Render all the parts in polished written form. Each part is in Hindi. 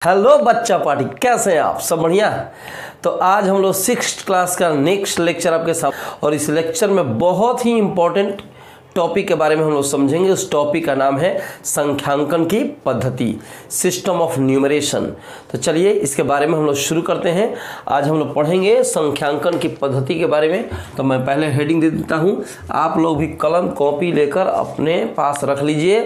हेलो बच्चा पार्टी, कैसे हैं आप? सब बढ़िया। तो आज हम लोग 6th क्लास का नेक्स्ट लेक्चर आपके साथ, और इस लेक्चर में बहुत ही इम्पोर्टेंट टॉपिक के बारे में हम लोग समझेंगे। उस टॉपिक का नाम है संख्यांकन की पद्धति, सिस्टम ऑफ न्यूमरेशन। तो चलिए इसके बारे में हम लोग शुरू करते हैं। आज हम लोग पढ़ेंगे संख्यांकन की पद्धति के बारे में। तो मैं पहले हेडिंग दे देता हूँ, आप लोग भी कलम कॉपी लेकर अपने पास रख लीजिए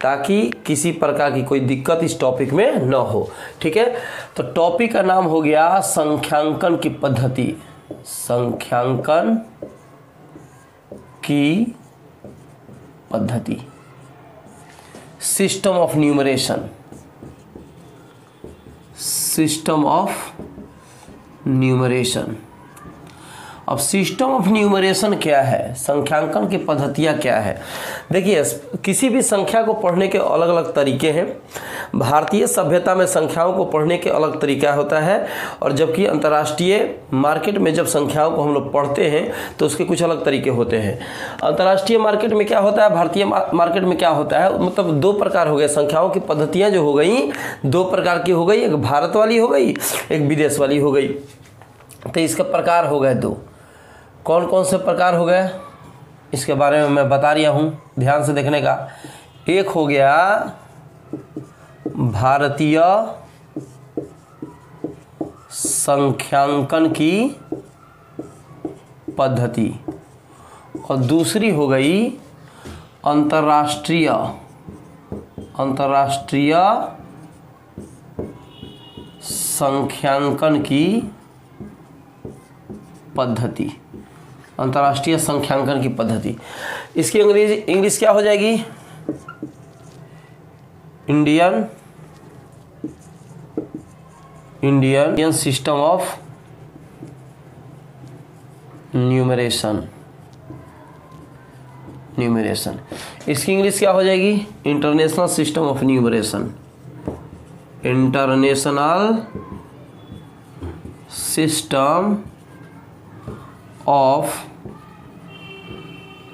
ताकि किसी प्रकार की कोई दिक्कत इस टॉपिक में न हो। ठीक है, तो टॉपिक का नाम हो गया संख्यांकन की पद्धति। संख्यांकन की पद्धति, system of numeration. System of numeration. अब सिस्टम ऑफ न्यूमरेशन क्या है, संख्यांकन की पद्धतियाँ क्या है? देखिए, किसी भी संख्या को पढ़ने के अलग अलग तरीके हैं। भारतीय सभ्यता में संख्याओं को पढ़ने के अलग तरीका होता है, और जबकि अंतर्राष्ट्रीय मार्केट में जब संख्याओं को हम लोग पढ़ते हैं तो उसके कुछ अलग तरीके होते हैं। अंतर्राष्ट्रीय मार्केट में क्या होता है, भारतीय मार्केट में क्या होता है, मतलब दो प्रकार हो गए। संख्याओं की पद्धतियाँ जो हो गई, दो प्रकार की हो गई, एक भारत वाली हो गई, एक विदेश वाली हो गई। तो इसके प्रकार हो गए दो। कौन कौन से प्रकार हो गए इसके बारे में मैं बता रहा हूँ, ध्यान से देखने का। एक हो गया भारतीय संख्यांकन की पद्धति, और दूसरी हो गई अंतर्राष्ट्रीय संख्यांकन की पद्धति। अंतर्राष्ट्रीय संख्यांकन की पद्धति, इसकी इंग्लिश क्या हो जाएगी? Indian system of numeration. इसकी इंग्लिश क्या हो जाएगी? International system of numeration. International system of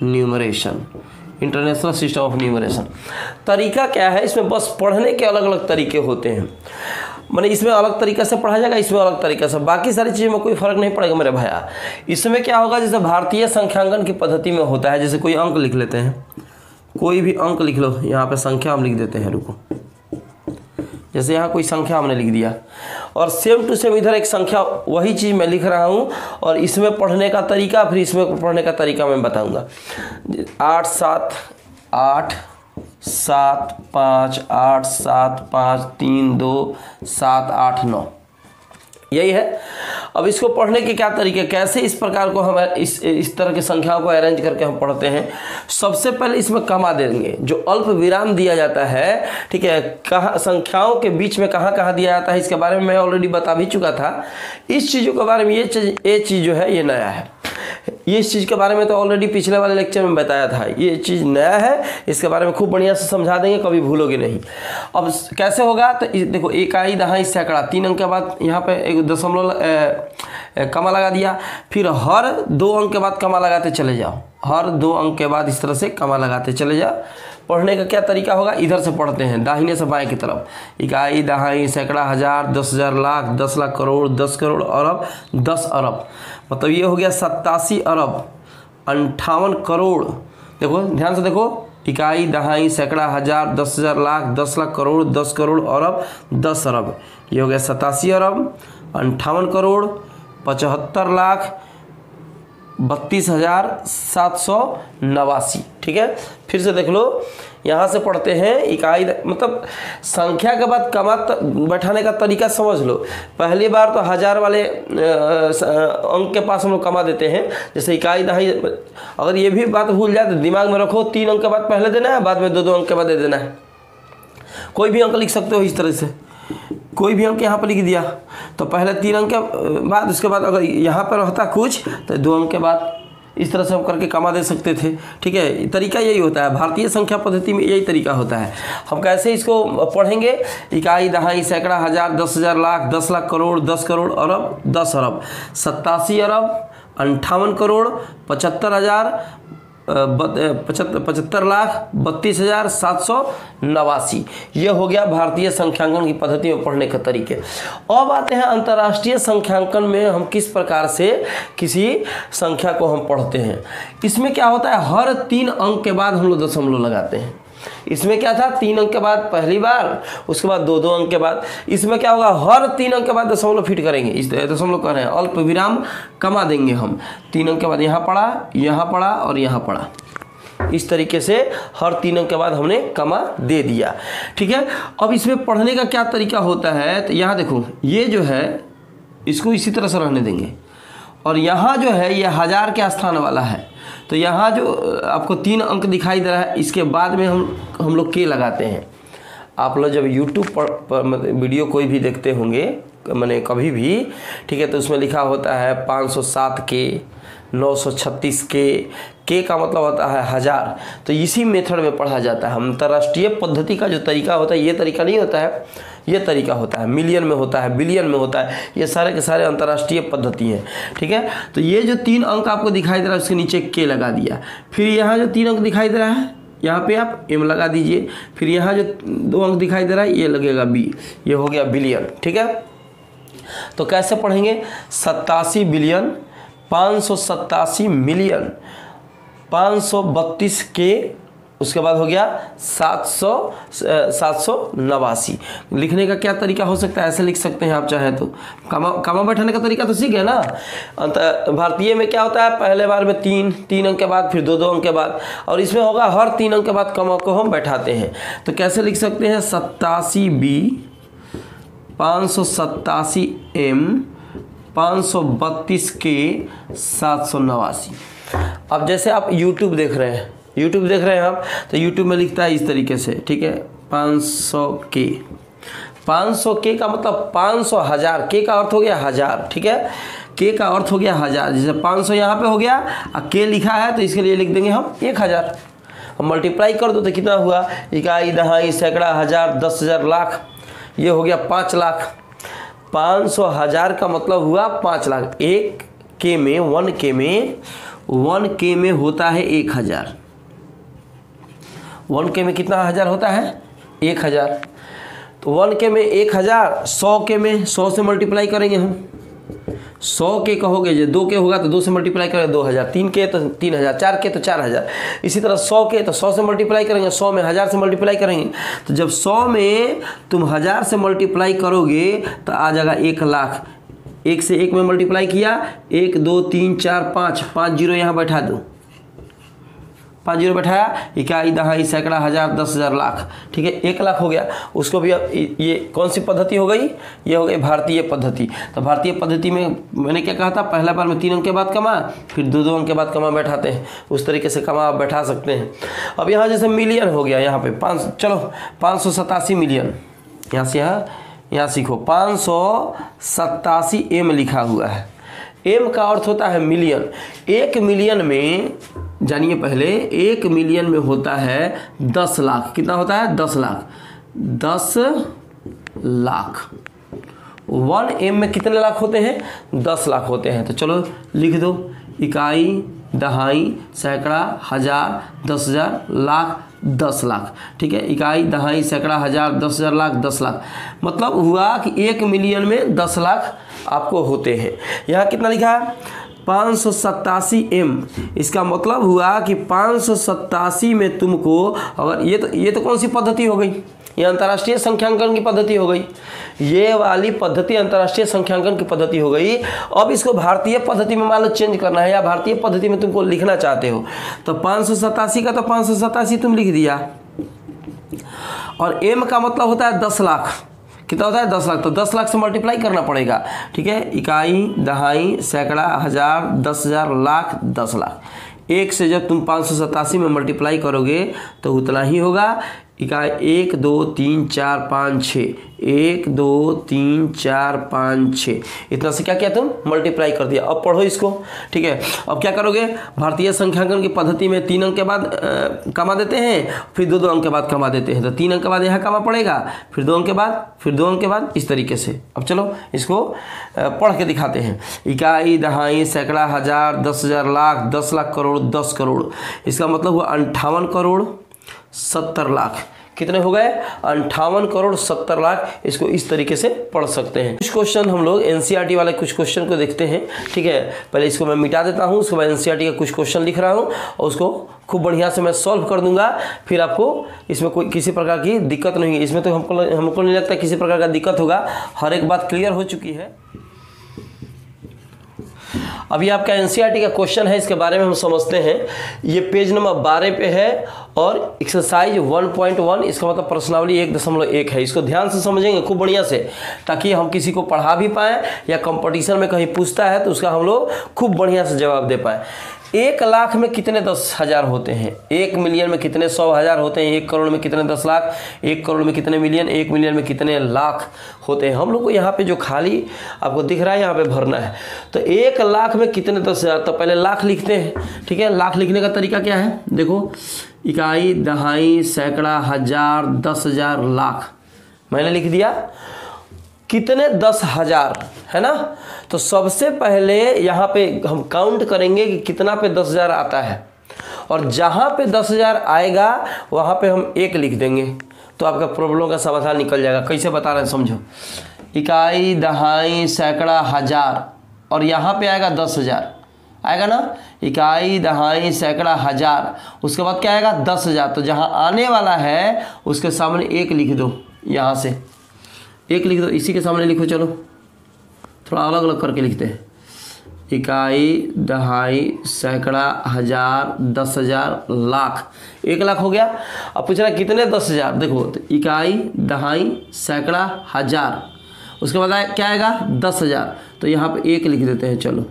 numeration. International system of numeration. तरीका क्या है इसमें? बस पढ़ने के अलग अलग तरीके होते हैं। माने इसमें अलग तरीका से पढ़ा जाएगा, इसमें अलग तरीका से, बाकी सारी चीज़ों में कोई फर्क नहीं पड़ेगा मेरे भैया। इसमें क्या होगा, जैसे भारतीय संख्यांकन की पद्धति में होता है, जैसे कोई अंक लिख लेते हैं, कोई भी अंक लिख लो, यहाँ पे संख्या हम लिख देते हैं। रुको, जैसे यहाँ कोई संख्या हमने लिख दिया, और सेम टू सेम इधर एक संख्या, वही चीज़ मैं लिख रहा हूँ, और इसमें पढ़ने का तरीका, फिर इसमें पढ़ने का तरीका मैं बताऊँगा। 8 7 8 7 5 8 7 5 3 2 7 8 9, यही है। अब इसको पढ़ने के क्या तरीके, कैसे इस प्रकार को हम इस तरह की संख्याओं को अरेंज करके हम पढ़ते हैं। सबसे पहले इसमें कमा देंगे, जो अल्प विराम दिया जाता है, ठीक है, कहाँ संख्याओं के बीच में कहाँ कहाँ दिया जाता है, इसके बारे में मैं ऑलरेडी बता भी चुका था। इस चीज़ों के बारे में ये चीज़ जो है ये नया है। ये इस चीज़ के बारे में तो ऑलरेडी पिछले वाले लेक्चर में बताया था, ये चीज़ नया है। इसके बारे में खूब बढ़िया से समझा देंगे, कभी भूलोगे नहीं। अब कैसे होगा, तो देखो, इकाई दहाई सैकड़ा, 3 अंक के बाद यहाँ पे एक दशमलव कमा लगा दिया, फिर हर 2 अंक के बाद कमा लगाते चले जाओ, हर 2 अंक के बाद इस तरह से कमा लगाते चले जाओ। पढ़ने का क्या तरीका होगा, इधर से पढ़ते हैं दाहिने से बाएं की तरफ। इकाई दहाई सैकड़ा, हजार, 10,000, लाख, 10 लाख, करोड़, 10 करोड़, अरब, 10 अरब, मतलब ये हो गया 87 अरब 58 करोड़। देखो ध्यान से देखो, इकाई दहाई सैकड़ा, हजार, 10,000, लाख, 10 लाख, करोड़, 10 करोड़, अरब, 10 अरब, ये हो गया 87 अरब 58 करोड़ 75 लाख 32,789। ठीक है, फिर से देख लो, यहाँ से पढ़ते हैं इकाई, मतलब संख्या के बाद कमा बैठाने का तरीका समझ लो। पहली बार तो हजार वाले अंक के पास हम लोग कमा देते हैं, जैसे इकाई दहाई। अगर ये भी बात भूल जाए तो दिमाग में रखो, 3 अंक के बाद पहले देना है, बाद में 2 अंक के बाद दे देना है। कोई भी अंक लिख सकते हो इस तरह से, कोई भी अंक यहाँ पर लिख दिया तो पहले 3 अंक के बाद, उसके बाद अगर यहाँ पर रहता कुछ तो 2 अंक के बाद, इस तरह से हम करके कमा दे सकते थे। ठीक है, तरीका यही होता है, भारतीय संख्या पद्धति में यही तरीका होता है। हम कैसे इसको पढ़ेंगे, इकाई दहाई सैकड़ा, हजार, 10,000, लाख, 10 लाख, करोड़, 10 करोड़, अरब, 10 अरब, 87 अरब 58 करोड़ 75,000 75,32,789। ये हो गया भारतीय संख्यांकन की पद्धति में पढ़ने के तरीके। अब आते हैं अंतर्राष्ट्रीय संख्यांकन में हम किस प्रकार से किसी संख्या को हम पढ़ते हैं। इसमें क्या होता है, हर 3 अंक के बाद हम लोग दशमलव लगाते हैं। इसमें क्या था, 3 अंक के बाद पहली बार, उसके बाद 2-2 अंक के बाद। इसमें क्या होगा, हर 3 अंक के बाद दशमलव फिट करेंगे। इस दशमलव कर रहे हैं, अल्प विराम कमा देंगे हम। 3 अंक के बाद यहाँ पड़ा, यहाँ पड़ा और यहाँ पड़ा। इस तरीके से हर 3 अंक के बाद हमने कमा दे दिया। ठीक है, अब इसमें पढ़ने का क्या तरीका होता है, तो यहाँ देखो, ये जो है इसको इसी तरह से रहने देंगे, और यहाँ जो है ये 1000 के स्थान वाला है। तो यहाँ जो आपको 3 अंक दिखाई दे रहा है, इसके बाद में हम लोग के लगाते हैं। आप लोग जब YouTube पर वीडियो कोई भी देखते होंगे, मैंने कभी भी, ठीक है, तो उसमें लिखा होता है 507 के, 936 के का मतलब होता है 1000। तो इसी मेथड में पढ़ा जाता है। अंतर्राष्ट्रीय पद्धति का जो तरीका होता है, ये तरीका नहीं होता है, ये तरीका होता है, मिलियन में होता है, बिलियन में होता है। ये सारे के सारे अंतर्राष्ट्रीय पद्धति हैं। ठीक है, तो ये जो 3 अंक आपको दिखाई दे रहा है, उसके नीचे के लगा दिया। फिर यहाँ जो 3 अंक दिखाई दे रहा है, यहाँ पे आप एम लगा दीजिए। फिर यहाँ जो 2 अंक दिखाई दे रहा है, ये लगेगा बी। ये हो गया बिलियन। ठीक है, तो कैसे पढ़ेंगे, 87 बिलियन, 587 मिलियन, 532 के, उसके बाद हो गया 789। लिखने का क्या तरीका हो सकता है, ऐसे लिख सकते हैं आप चाहें तो। कमा बैठाने का तरीका तो सीख गए ना। भारतीय में क्या होता है, पहले बार में 3 अंक के बाद, फिर 2-2 अंक के बाद, और इसमें होगा हर 3 अंक के बाद कमा को हम बैठाते हैं। तो कैसे लिख सकते हैं, 87 बी, 587 एम, 532 के, 789। अब जैसे आप YouTube देख रहे हैं, आप, तो YouTube में लिखता है इस तरीके से। ठीक है, 500 के, 500 के का मतलब 500 1000, के का अर्थ हो गया 1000। ठीक है, के का अर्थ हो गया 1000। जैसे 500 यहाँ पे हो गया और के लिखा है, तो इसके लिए लिख देंगे हम 1000। हम मल्टीप्लाई कर दो तो कितना हुआ, इकाई, दहाई, सैकड़ा, हजार, 10,000, लाख। ये हो गया 5 लाख। 500 1000 का मतलब हुआ 5 लाख। 1 के में, 1 के में होता है 1000। 1 के में कितना हजार होता है, 1000। तो 1 के में 1000, 100 के में 100 से मल्टीप्लाई करेंगे हम। 100 के कहोगे, जो 2 के होगा तो 2 से मल्टीप्लाई करेंगे 2000, 3 के तो 3000, 4 के तो 4000। इसी तरह 100 के तो 100 से मल्टीप्लाई करेंगे, 100 में 1000 से मल्टीप्लाई करेंगे। तो जब 100 में तुम 1000 से मल्टीप्लाई करोगे तो आ जाएगा 1 लाख। 1 से 1 में मल्टीप्लाई किया, 1 2 3 4 5 जीरो यहाँ बैठा दो, 5 जीरो बैठाया, इकाई, दहाई, सैकड़ा, हजार, 10,000, लाख। ठीक है, 1 लाख हो गया। उसको भी अब ये कौन सी पद्धति हो गई, ये हो गई भारतीय पद्धति। तो भारतीय पद्धति में मैंने क्या कहा था, पहला बार में 3 अंक के बाद कमा, फिर 2-2 अंक के बाद कमा बैठाते हैं। उस तरीके से कमा आप बैठा सकते हैं। अब यहाँ जैसे मिलियन हो गया, यहाँ पे 587 मिलियन, यहाँ से यहाँ सीखो, 587 एम लिखा हुआ है। एम का अर्थ होता है मिलियन। 1 मिलियन में, जानिए पहले, 1 मिलियन में होता है 10 लाख। कितना होता है, 10 लाख। 10 लाख। 1 एम में कितने लाख होते हैं, 10 लाख होते हैं। तो चलो लिख दो, इकाई, दहाई, सैकड़ा, हजार, 10,000, लाख, 10 लाख। ठीक है, इकाई, दहाई, सैकड़ा, हजार, 10,000, लाख, 10 लाख। मतलब हुआ कि 1 मिलियन में 10 लाख आपको होते हैं। यहाँ कितना लिखा है, 587 एम। इसका मतलब हुआ कि 587 में तुमको, अगर ये तो कौन सी पद्धति हो गई, ये अंतर्राष्ट्रीय संख्यांकन की पद्धति हो गई। ये वाली पद्धति अंतर्राष्ट्रीय संख्यांकन की पद्धति हो गई। अब इसको भारतीय पद्धति में मान लो चेंज करना है, या भारतीय पद्धति में तुमको लिखना चाहते हो, तो 587 का तो 587 तुम लिख दिया, और एम का मतलब होता है 10 लाख। कितना होता है, 10 लाख। तो 10 लाख से मल्टीप्लाई करना पड़ेगा। ठीक है, इकाई, दहाई, सैकड़ा, हजार, 10,000, लाख, 10 लाख। 1 से जब तुम 587 में मल्टीप्लाई करोगे तो उतना ही होगा। इकाई 1 2 3 4 5 6, 1 2 3 4 5 6, इतना से क्या किया तुम मल्टीप्लाई कर दिया। अब पढ़ो इसको, ठीक है। अब क्या करोगे, भारतीय संख्यांकन की पद्धति में 3 अंक के बाद कमा देते हैं, फिर 2 अंक के बाद कमा देते हैं। तो 3 अंक के बाद यहाँ कमा पड़ेगा, फिर 2 अंक के बाद, फिर 2 अंक के बाद, इस तरीके से। अब चलो इसको पढ़ के दिखाते हैं। इकाई, दहाई, सैकड़ा, हजार, 10,000, लाख, 10 लाख, करोड़, 10 करोड़। इसका मतलब हुआ 58 करोड़ 70 लाख। कितने हो गए, 58 करोड़ 70 लाख। इसको इस तरीके से पढ़ सकते हैं। कुछ क्वेश्चन हम लोग एनसीईआरटी वाले कुछ क्वेश्चन को देखते हैं, ठीक है। पहले इसको मैं मिटा देता हूँ, उसके बाद एनसीईआरटी का कुछ क्वेश्चन लिख रहा हूँ और उसको खूब बढ़िया से मैं सॉल्व कर दूंगा। फिर आपको इसमें कोई किसी प्रकार की दिक्कत नहीं है। इसमें तो हमको नहीं लगता किसी प्रकार का दिक्कत होगा, हर एक बात क्लियर हो चुकी है। अभी आपका एनसीईआरटी का क्वेश्चन है, इसके बारे में हम समझते हैं। ये पेज नंबर 12 पे है और एक्सरसाइज 1.1, इसका मतलब प्रश्नावली 1.1 है। इसको ध्यान से समझेंगे खूब बढ़िया से, ताकि हम किसी को पढ़ा भी पाएँ या कंपटीशन में कहीं पूछता है तो उसका हम लोग खूब बढ़िया से जवाब दे पाएँ। 1 लाख में कितने 10,000 होते हैं, 1 मिलियन में कितने 100,000 होते हैं, 1 करोड़ में कितने 10 लाख, 1 करोड़ में कितने मिलियन, 1 मिलियन में कितने लाख होते हैं। हम लोग को यहाँ पे जो खाली आपको दिख रहा है यहाँ पे भरना है। तो 1 लाख में कितने 10,000, तो पहले लाख लिखते हैं, ठीक है। लाख लिखने का तरीका क्या है, देखो, इकाई, दहाई, सैकड़ा, हजार, 10,000, लाख। मैंने लिख दिया कितने 10,000 है ना। तो सबसे पहले यहाँ पे हम काउंट करेंगे कि कितना पे 10,000 आता है, और जहाँ पे 10,000 आएगा वहाँ पे हम 1 लिख देंगे, तो आपका प्रॉब्लम का समाधान निकल जाएगा। कैसे बता रहे हैं समझो। इकाई, दहाई, सैकड़ा, हजार, और यहाँ पे आएगा 10,000 आएगा ना। इकाई, दहाई, सैकड़ा, हजार, उसके बाद क्या आएगा 10,000। तो जहाँ आने वाला है उसके सामने 1 लिख दो, यहाँ से 1 लिख दो, इसी के सामने लिखो। चलो थोड़ा अलग अलग करके लिखते हैं। इकाई, दहाई, सैकड़ा, हजार, 10,000, लाख। 1 लाख हो गया। अब पूछ रहा है कितने 10,000, देखो, तो इकाई, दहाई, सैकड़ा, हजार, उसके बाद क्या आएगा 10,000। तो यहाँ पे 1 लिख देते हैं। चलो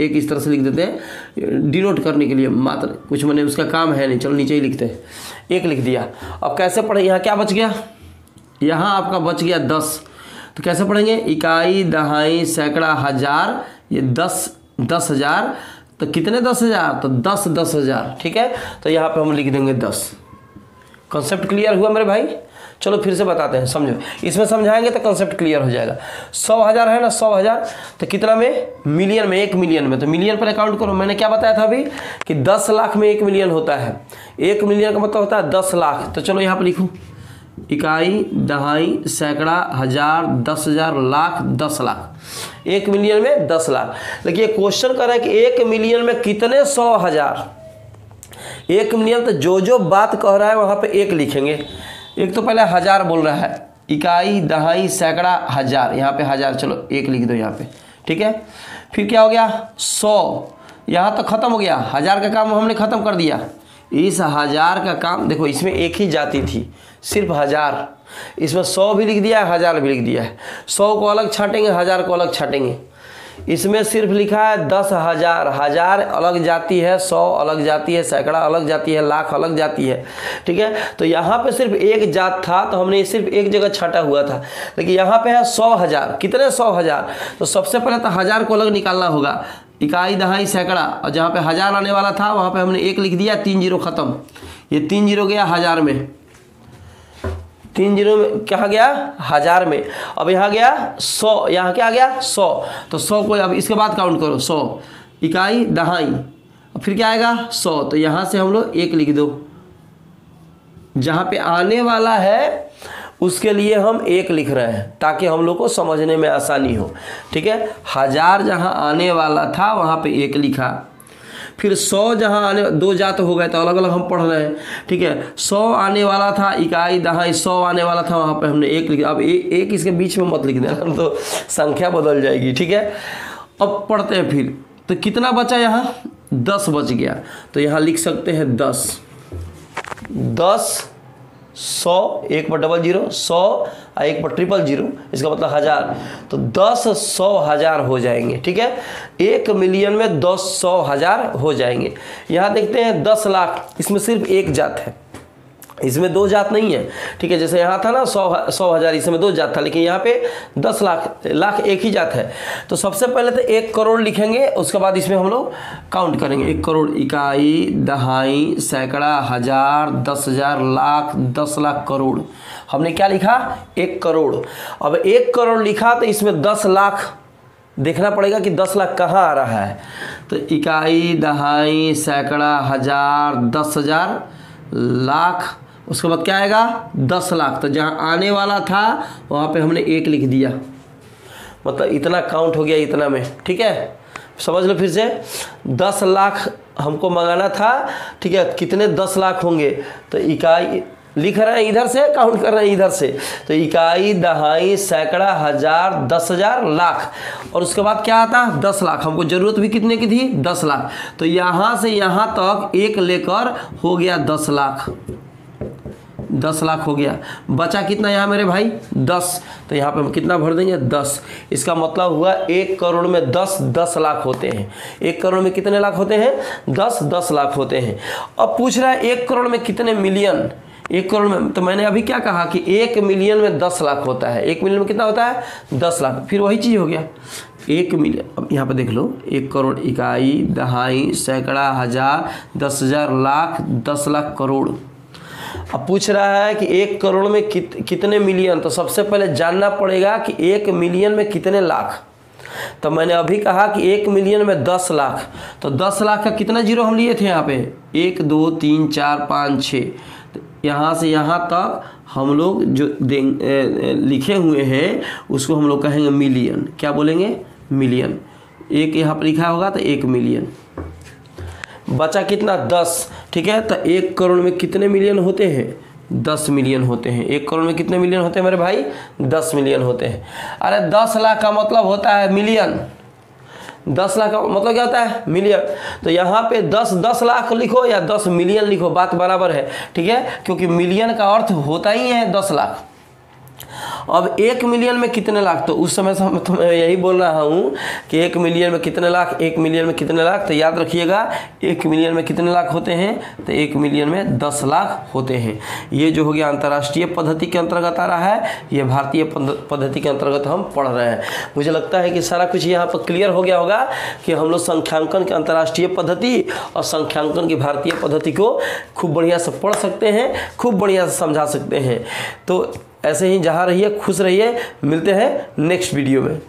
1 इस तरह से लिख देते हैं डिनोट करने के लिए, मात्र कुछ मैंने उसका काम है नहीं। चलो नीचे ही लिखते हैं, 1 लिख दिया। अब कैसे पढ़े, यहाँ क्या बच गया, यहाँ आपका बच गया 10। तो कैसे पढ़ेंगे, इकाई, दहाई, सैकड़ा, हजार, ये 10,000, तो कितने 10,000, तो 10,000, ठीक है। तो यहाँ पे हम लिख देंगे 10। कॉन्सेप्ट क्लियर हुआ मेरे भाई। चलो फिर से बताते हैं, समझो। इसमें समझाएंगे तो कॉन्सेप्ट क्लियर हो जाएगा। 100,000 है ना, 100,000, तो कितना में, मिलियन में, 1 मिलियन में। तो मिलियन पर काउंट करो। मैंने क्या बताया था अभी कि 10 लाख में 1 मिलियन होता है। 1 मिलियन का मतलब होता है 10 लाख। तो चलो यहाँ पर लिखूँ, इकाई, दहाई, सैकड़ा, हजार, 10,000, लाख, 10 लाख। 1 मिलियन में 10 लाख। देखिए क्वेश्चन कर रहा है कि 1 मिलियन में कितने 100,000। 1 मिलियन, तो जो बात कह रहा है वहाँ पे 1 लिखेंगे। एक तो पहले हजार बोल रहा है, इकाई, दहाई, सैकड़ा, हजार, यहाँ पे हजार, चलो 1 लिख दो यहाँ पे, ठीक है। फिर क्या हो गया 100, यहाँ तो खत्म हो गया, हजार का काम हमने खत्म कर दिया। इस हजार का काम देखो, इसमें एक ही जाति थी, सिर्फ हजार। इसमें 100 भी लिख दिया है, हजार भी लिख दिया है। 100 को अलग छाटेंगे, हजार को अलग छाटेंगे। इसमें सिर्फ लिखा है 10,000, हजार अलग जाती है, 100 अलग जाती है, सैकड़ा अलग जाती है, लाख अलग जाती है, ठीक है। तो यहाँ पे सिर्फ एक जात था, तो हमने सिर्फ एक जगह छाटा हुआ था। लेकिन यहाँ पे है 100,000, कितने 100,000। तो सबसे पहले तो हजार को अलग निकालना होगा, इकाई, दहाई, सैकड़ा, और जहाँ पे हजार आने वाला था वहाँ पे हमने 1 लिख दिया, 3 जीरो खत्म। ये 3 जीरो गया हजार में, 3 जीरो में क्या गया हजार में। अब यहाँ गया 100, यहाँ क्या गया 100। तो 100 को अब इसके बाद काउंट करो, 100 इकाई, दहाई, फिर क्या आएगा 100। तो यहाँ से हम लोग 1 लिख दो, जहाँ पे आने वाला है उसके लिए हम 1 लिख रहे हैं ताकि हम लोग को समझने में आसानी हो, ठीक है। हजार जहाँ आने वाला था वहाँ पे 1 लिखा, फिर 100 जहाँ आने, 2 जात हो गए तो अलग अलग हम पढ़ रहे हैं, ठीक है। 100 आने वाला था, इकाई, दहाई, 100 आने वाला था, वहाँ पे हमने 1 लिखा। अब एक इसके बीच में मत लिख देना, तो संख्या बदल जाएगी, ठीक है। अब पढ़ते हैं फिर, तो कितना बचा यहाँ 10 बच गया। तो यहाँ लिख सकते हैं 10, 100, 1 पर 00, 100 और 1 पर 000, इसका मतलब हजार। तो 10 100,000 हो जाएंगे, ठीक है। 1 मिलियन में 10 100,000 हो जाएंगे। यहाँ देखते हैं 10 लाख, इसमें सिर्फ एक जात है, इसमें 2 जात नहीं है, ठीक है। जैसे यहाँ था ना 100,000, इसमें 2 जात था, लेकिन यहाँ पे 10 लाख एक ही जात है। तो सबसे पहले तो 1 करोड़ लिखेंगे, उसके बाद इसमें हम लोग काउंट करेंगे। 1 करोड़, इकाई, दहाई, सैकड़ा, हजार, 10,000, लाख, 10 लाख, करोड़। हमने क्या लिखा? 1 करोड़। अब 1 करोड़ लिखा तो इसमें 10 लाख देखना पड़ेगा कि 10 लाख कहाँ आ रहा है। तो इकाई, दहाई, सैकड़ा, हजार, 10,000, लाख, उसके बाद क्या आएगा? 10 लाख। तो जहाँ आने वाला था वहाँ पे हमने 1 लिख दिया, मतलब इतना काउंट हो गया इतना में, ठीक है। समझ लो फिर से, 10 लाख हमको मंगाना था, ठीक है। कितने 10 लाख होंगे? तो इकाई लिख रहे हैं इधर से, काउंट कर रहे हैं इधर से। तो इकाई, दहाई, सैकड़ा, हजार, 10,000, लाख, और उसके बाद क्या आता? 10 लाख। हमको ज़रूरत भी कितने की थी? 10 लाख। तो यहाँ से यहाँ तक 1 लेकर हो गया 10 लाख। 10 लाख हो गया। बचा कितना यहाँ मेरे भाई? 10। तो यहाँ पे हम कितना भर देंगे? 10। इसका मतलब हुआ 1 करोड़ में 10 लाख होते हैं। 1 करोड़ में कितने लाख होते हैं? 10 लाख होते हैं। अब पूछ रहा है 1 करोड़ में कितने मिलियन? 1 करोड़ में, तो मैंने अभी क्या कहा कि 1 मिलियन में 10 लाख होता है। 1 मिलियन में कितना होता है? 10 लाख। फिर वही चीज़ हो गया 1 मिलियन। अब यहाँ पे देख लो, 1 करोड़, इकाई, दहाई, सैकड़ा, हजार, 10,000, लाख, 10 लाख, करोड़। अब पूछ रहा है कि 1 करोड़ में कितने मिलियन। तो सबसे पहले जानना पड़ेगा कि 1 मिलियन में कितने लाख। तो मैंने अभी कहा कि 1 मिलियन में 10 लाख। तो 10 लाख का कितना जीरो हम लिए थे यहाँ पे? 1 2 3 4 5 6। यहाँ से यहाँ तक हम लोग जो लिखे हुए हैं उसको हम लोग कहेंगे मिलियन। क्या बोलेंगे? मिलियन। 1 यहाँ पर लिखा होगा तो 1 मिलियन। बचा कितना? 10, ठीक है। तो 1 करोड़ में कितने मिलियन होते हैं? 10 मिलियन होते हैं। 1 करोड़ में कितने मिलियन होते हैं मेरे भाई? 10 मिलियन होते हैं। अरे 10 लाख का मतलब होता है मिलियन। 10 लाख का मतलब क्या होता है? मिलियन। तो यहाँ पे 10 लाख लिखो या 10 मिलियन लिखो, बात बराबर है, ठीक है, क्योंकि मिलियन का अर्थ होता ही है 10 लाख। अब 1 मिलियन में कितने लाख? तो उस समय से तो मैं यही बोल रहा हूँ कि 1 मिलियन में कितने लाख, 1 मिलियन में कितने लाख। तो याद रखिएगा 1 मिलियन में कितने लाख होते हैं? तो 1 मिलियन में 10 लाख होते हैं। ये जो हो गया अंतर्राष्ट्रीय पद्धति के अंतर्गत आ रहा है, ये भारतीय पद्धति के अंतर्गत हम पढ़ रहे हैं। मुझे लगता है कि सारा कुछ यहाँ पर क्लियर हो गया होगा कि हम लोग संख्यांकन के अंतर्राष्ट्रीय पद्धति और संख्यांकन की भारतीय पद्धति को खूब बढ़िया से पढ़ सकते हैं, खूब बढ़िया से समझा सकते हैं। तो ऐसे ही जहाँ रहिए, खुश रहिए। मिलते हैं नेक्स्ट वीडियो में।